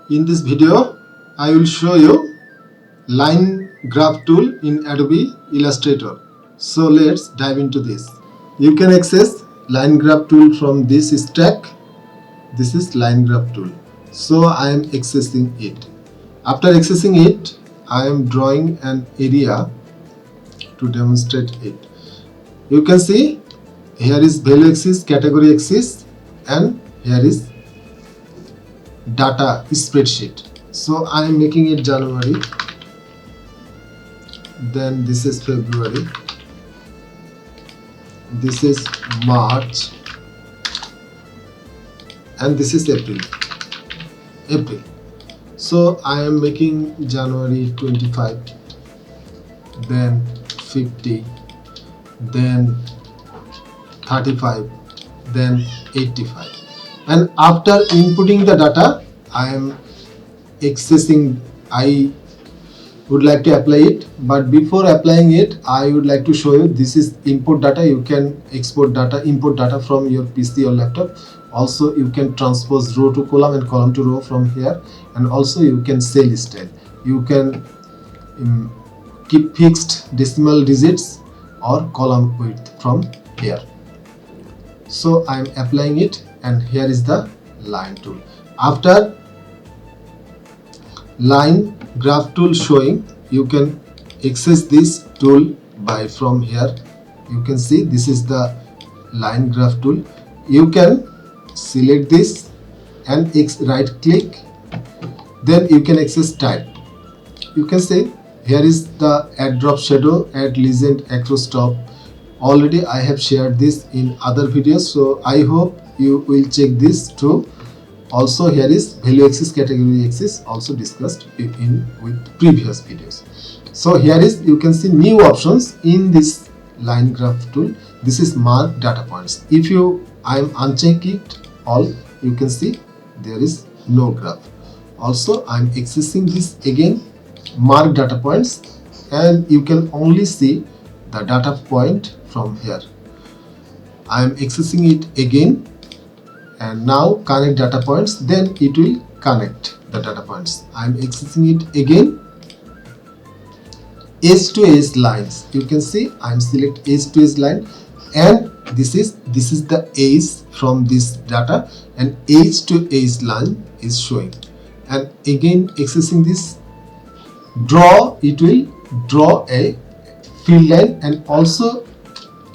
In this video, I will show you line graph tool in Adobe Illustrator. So let's dive into this. You can access line graph tool from this stack. This is line graph tool. So I am accessing it. After accessing it, I am drawing an area to demonstrate it. You can see here is value axis, category axis, and here is data spreadsheet. So I am making it January, then this is February, this is March, and this is April. So I am making January 25, then 50, then 35, then 85. And after inputting the data, I am accessing, I would like to apply it, but before applying it, I would like to show you this is input data. You can export data, import data from your PC or laptop. Also, you can transpose row to column and column to row from here, and also you can cell style. You can keep fixed decimal digits or column width from here. So I am applying it, and here is the line tool. After line graph tool showing, you can access this tool by from here. You can see this is the line graph tool. You can select this and right click, then you can access type. You can say here is the add drop shadow, add legend across top. Already I have shared this in other videos, so I hope you will check this too. Also here is value axis, category axis, also discussed in with previous videos. So here is, you can see new options in this line graph tool. This is mark data points. If I am uncheck it all, you can see there is no graph. Also I am accessing this again, mark data points, and you can only see the data point from here. I am accessing it again, and now connect data points, then it will connect the data points. I am accessing it again, edge to edge lines. You can see I am select edge to edge line, and this is the edge from this data, and edge to edge line is showing. And again accessing this draw, it will draw a field line, and also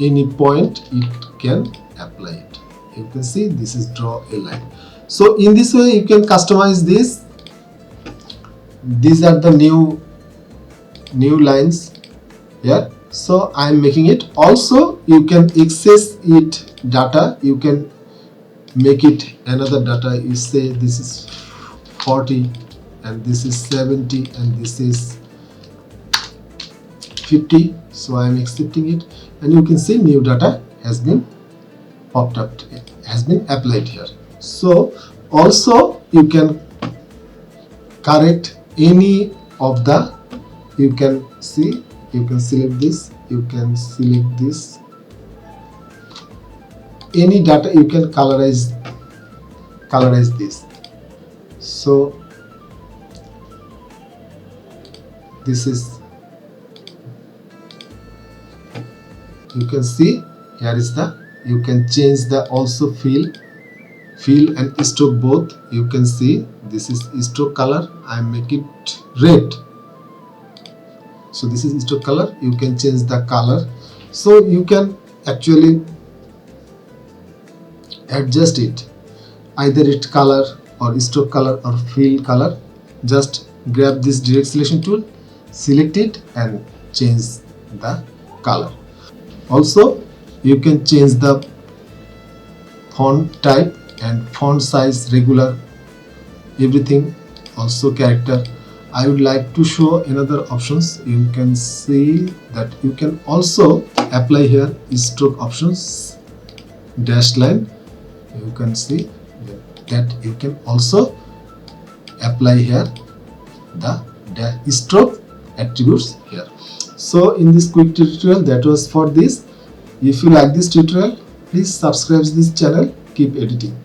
any point it can apply it. You can see this is draw a line. So in this way you can customize this. These are the new lines here. So I am making it. Also you can access it data. You can make it another data. You say this is 40 and this is 70 and this is 50. So I am accepting it, and you can see new data has been popped up, has been applied here. So also you can correct any of the, you can see, you can select this, you can select this, any data you can colorize this. So this is, you can see here is the, you can change the also fill and stroke both. You can see this is stroke color, I make it red. So this is stroke color, you can change the color. So you can actually adjust it, either it color or stroke color or fill color. Just grab this direct selection tool, select it and change the color. Also you can change the font type and font size, regular, everything, also character. I would like to show another options. You can see that you can also apply here stroke options, dash line. You can see that you can also apply here the stroke attributes here. So in this quick tutorial, that was for this. If you like this tutorial, please subscribe this channel. Keep editing.